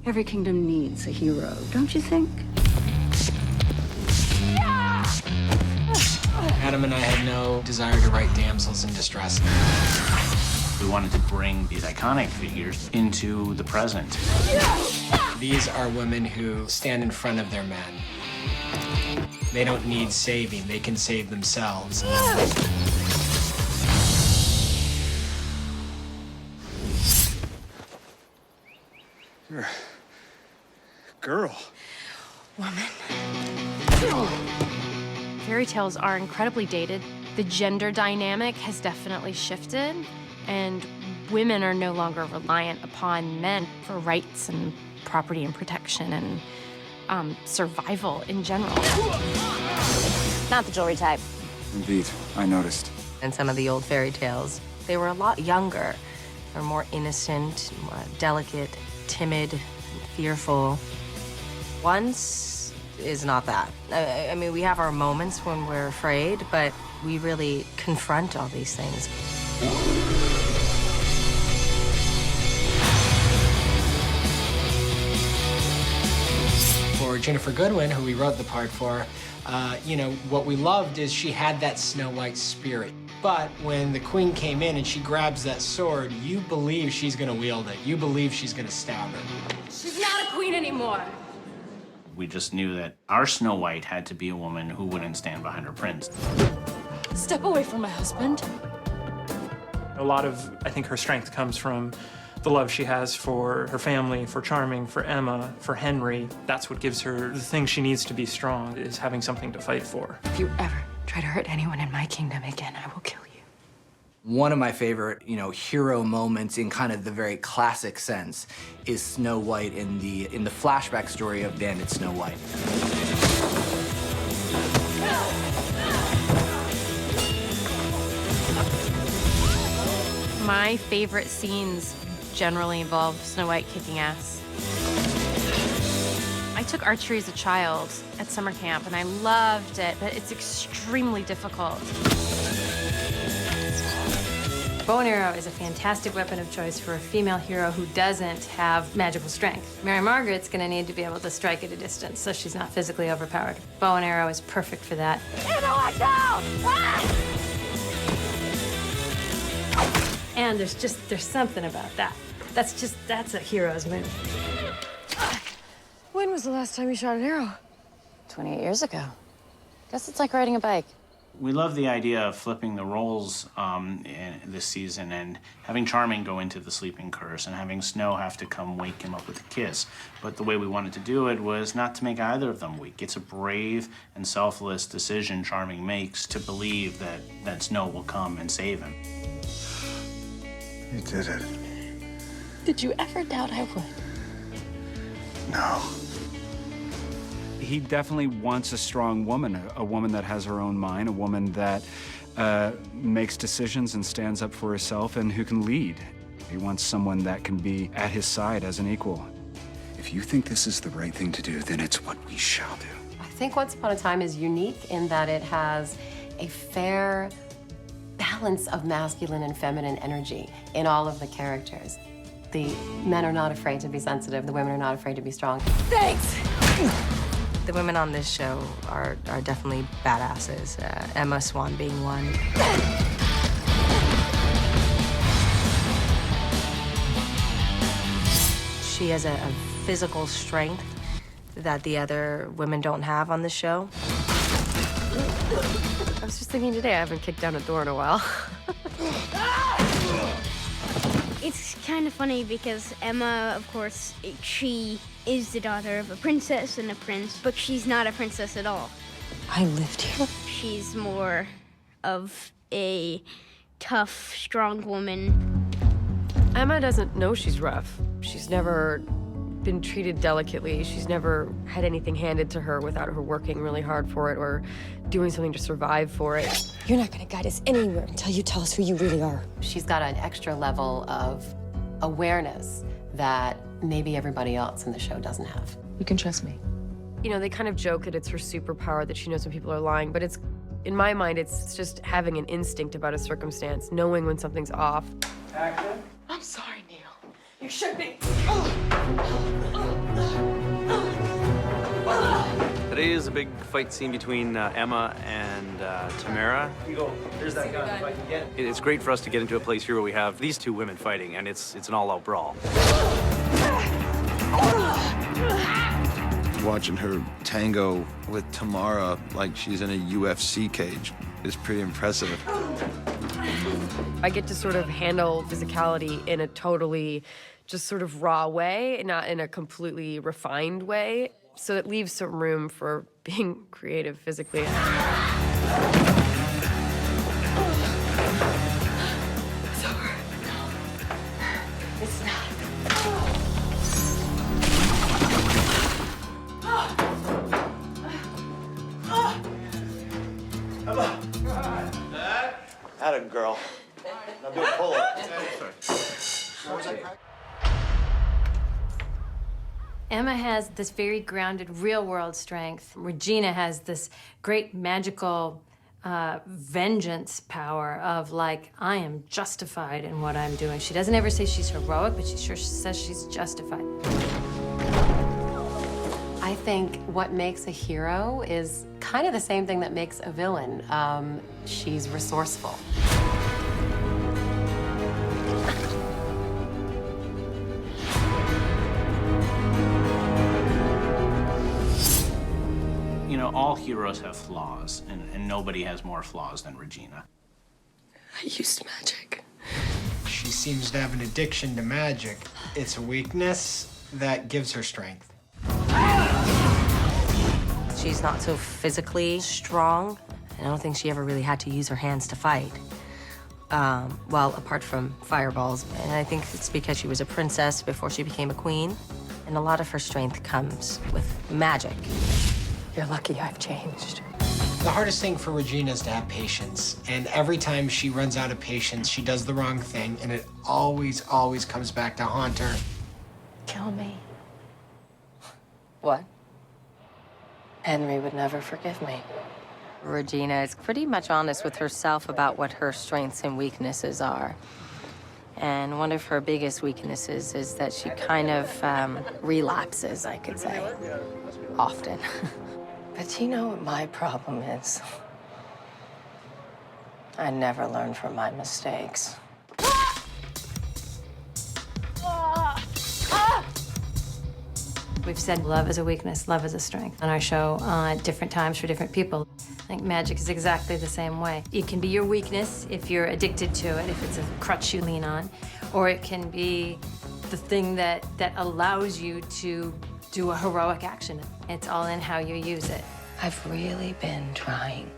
Every kingdom needs a hero, don't you think? Adam and I had no desire to write damsels in distress. We wanted to bring these iconic figures into the present. These are women who stand in front of their men. They don't need saving, they can save themselves. You're a girl. Woman. Fairy tales are incredibly dated. The gender dynamic has definitely shifted, and women are no longer reliant upon men for rights and property and protection and survival in general. Not the jewelry type. Indeed, I noticed. In some of the old fairy tales, they were a lot younger. They were more innocent, more delicate, timid, fearful. Once is not that. I mean, we have our moments when we're afraid, but we really confront all these things. For Ginnifer Goodwin, who we wrote the part for, you know, what we loved is she had that Snow White spirit. But when the queen came in and she grabs that sword, you believe she's gonna wield it. You believe she's gonna stab her. She's not a queen anymore. We just knew that our Snow White had to be a woman who wouldn't stand behind her prince. Step away from my husband. A lot of, I think, her strength comes from the love she has for her family, for Charming, for Emma, for Henry. That's what gives her the thing she needs to be strong, is having something to fight for. If you ever try to hurt anyone in my kingdom again, I will kill you. One of my favorite, hero moments in kind of the very classic sense is Snow White in the flashback story of Bandit Snow White. My favorite scenes generally involve Snow White kicking ass. I took archery as a child at summer camp, and I loved it, but it's extremely difficult. Bow and arrow is a fantastic weapon of choice for a female hero who doesn't have magical strength. Mary Margaret's gonna need to be able to strike at a distance, so she's not physically overpowered. Bow and arrow is perfect for that. And there's something about that. That's a hero's move. When was the last time you shot an arrow? 28 years ago. Guess it's like riding a bike. We love the idea of flipping the roles in this season and having Charming go into the sleeping curse and having Snow have to come wake him up with a kiss. But the way we wanted to do it was not to make either of them weak. It's a brave and selfless decision Charming makes to believe that Snow will come and save him. You did it. Did you ever doubt I would? No. He definitely wants a strong woman, a woman that has her own mind, a woman that makes decisions and stands up for herself and who can lead. He wants someone that can be at his side as an equal. If you think this is the right thing to do, then it's what we shall do. I think Once Upon a Time is unique in that it has a fair balance of masculine and feminine energy in all of the characters. The men are not afraid to be sensitive. The women are not afraid to be strong. Thanks! The women on this show are definitely badasses, Emma Swan being one. She has a physical strength that the other women don't have on the show. I was just thinking today, I haven't kicked down a door in a while. It's kind of funny because Emma, of course, she is the daughter of a princess and a prince, but she's not a princess at all. I lived here. She's more of a tough, strong woman. Emma doesn't know she's rough. She's never been treated delicately. She's never had anything handed to her without her working really hard for it or doing something to survive for it. You're not gonna guide us anywhere until you tell us who you really are. She's got an extra level of awareness that maybe everybody else in the show doesn't have. You can trust me. You know, they kind of joke that it's her superpower that she knows when people are lying, but it's, in my mind, it's just having an instinct about a circumstance, knowing when something's off. Action. I'm sorry, Neil. You should be. there's a big fight scene between Emma and Tamara. There's that gun, if I can get it. It's great for us to get into a place here where we have these two women fighting, and it's an all-out brawl. Watching her tango with Tamara like she's in a UFC cage is pretty impressive. I get to sort of handle physicality in a totally just sort of raw way, not in a completely refined way. So it leaves some room for being creative physically. It's over. It's not. Atta girl. Now do a pull-up. Emma has this very grounded, real-world strength. Regina has this great magical vengeance power of, like, I am justified in what I'm doing. She doesn't ever say she's heroic, but she sure says she's justified. I think what makes a hero is kind of the same thing that makes a villain. She's resourceful. You know, all heroes have flaws, and nobody has more flaws than Regina. I used magic. She seems to have an addiction to magic. It's a weakness that gives her strength. She's not so physically strong. I don't think she ever really had to use her hands to fight. Well, apart from fireballs. And I think it's because she was a princess before she became a queen. And a lot of her strength comes with magic. You're lucky I've changed. The hardest thing for Regina is to have patience. And every time she runs out of patience, she does the wrong thing, and it always, always comes back to haunt her. Kill me. What? Henry would never forgive me. Regina is pretty much honest with herself about what her strengths and weaknesses are. And one of her biggest weaknesses is that she kind of relapses, I could say, often. But you know what my problem is? I never learn from my mistakes. We've said love is a weakness, love is a strength on our show at different times for different people. I think magic is exactly the same way. It can be your weakness if you're addicted to it, if it's a crutch you lean on, or it can be the thing that allows you to do a heroic action. It's all in how you use it. I've really been trying.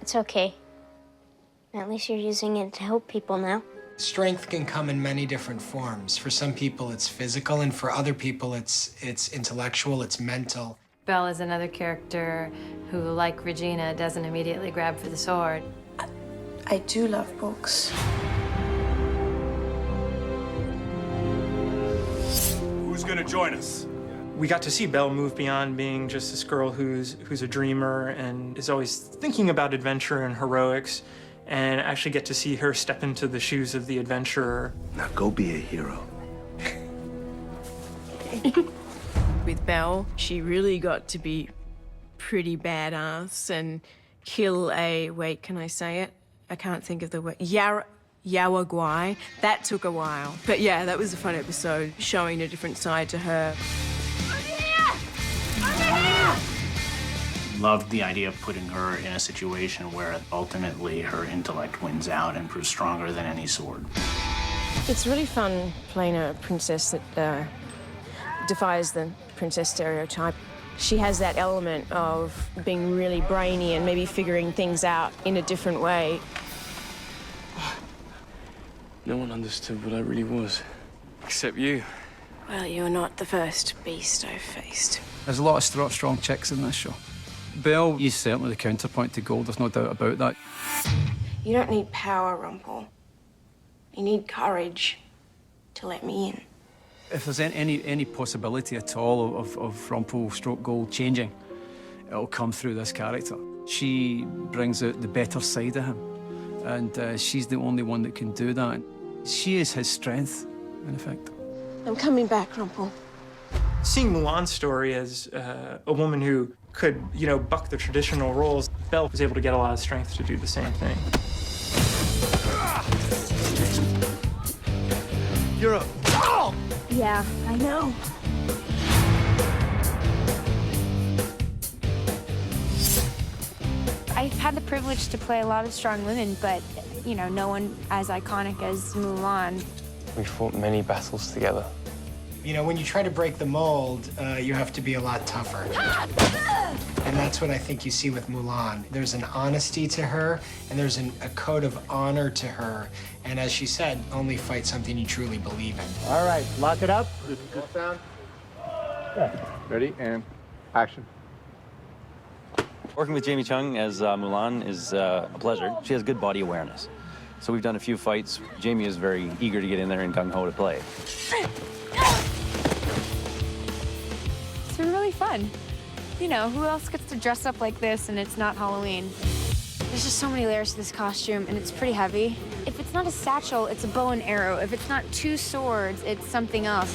It's okay. At least you're using it to help people now. Strength can come in many different forms. For some people, it's physical, and for other people, it's intellectual, it's mental. Belle is another character who, like Regina, doesn't immediately grab for the sword. I do love books. Who's gonna join us? We got to see Belle move beyond being just this girl who's a dreamer and is always thinking about adventure and heroics, and actually get to see her step into the shoes of the adventurer. Now go be a hero. With Belle, she really got to be pretty badass and kill a, wait, can I say it? I can't think of the word. Yawaguai. That took a while. But yeah, that was a fun episode, showing a different side to her. Loved the idea of putting her in a situation where ultimately her intellect wins out and proves stronger than any sword. It's really fun playing a princess that defies the princess stereotype. She has that element of being really brainy and maybe figuring things out in a different way. No one understood what I really was, except you. Well, you're not the first beast I've faced. There's a lot of strong chicks in this show. Belle is certainly the counterpoint to Gold, there's no doubt about that. You don't need power, Rumpel. You need courage to let me in. If there's any possibility at all of Rumpel / Gold changing, it'll come through this character. She brings out the better side of him, and she's the only one that can do that. She is his strength, in effect. I'm coming back, Rumpel. Seeing Mulan's story as a woman who could, buck the traditional roles, Belle was able to get a lot of strength to do the same thing. You're up. Oh! Yeah, I know. I've had the privilege to play a lot of strong women, but, no one as iconic as Mulan. We fought many battles together. When you try to break the mold, you have to be a lot tougher. And that's what I think you see with Mulan. There's an honesty to her, and there's a code of honor to her. And as she said, only fight something you truly believe in. All right, lock it up. Good sound. Yeah. Ready, and action. Working with Jamie Chung as Mulan is a pleasure. She has good body awareness. So we've done a few fights. Jamie is very eager to get in there and gung-ho to play. It's been really fun. Who else gets to dress up like this and it's not Halloween? There's just so many layers to this costume, and it's pretty heavy. If it's not a satchel, it's a bow and arrow. If it's not 2 swords, it's something else.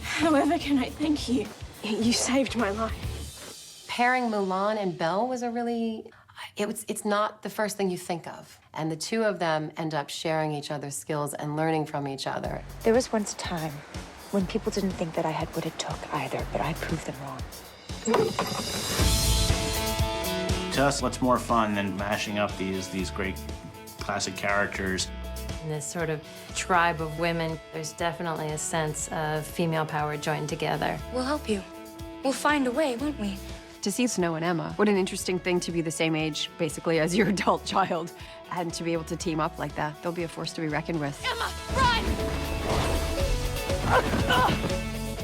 However can I thank you? You saved my life. Pairing Mulan and Belle was it's not the first thing you think of. And the two of them end up sharing each other's skills and learning from each other. There was once a time when people didn't think that I had what it took either, but I proved them wrong. To us, what's more fun than mashing up these great classic characters? In this sort of tribe of women, there's definitely a sense of female power joined together. We'll help you. We'll find a way, won't we? To see Snow and Emma, what an interesting thing to be the same age, basically, as your adult child, and to be able to team up like that. They'll be a force to be reckoned with. Emma, run!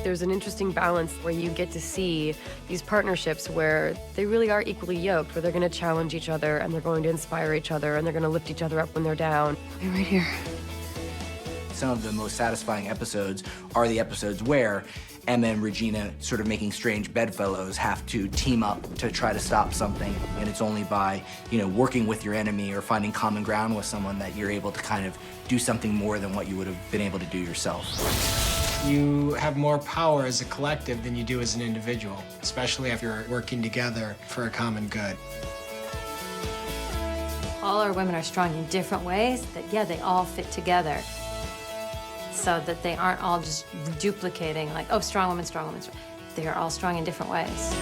There's an interesting balance where you get to see these partnerships where they really are equally yoked, where they're going to challenge each other and they're going to inspire each other and they're going to lift each other up when they're down. Be right here. Some of the most satisfying episodes are the episodes where Emma and Regina, sort of making strange bedfellows, have to team up to try to stop something. And it's only by, working with your enemy or finding common ground with someone that you're able to kind of do something more than what you would have been able to do yourself. You have more power as a collective than you do as an individual, especially if you're working together for a common good. All our women are strong in different ways that, they all fit together. So that they aren't all just duplicating, like, oh, strong woman, strong woman. They are all strong in different ways.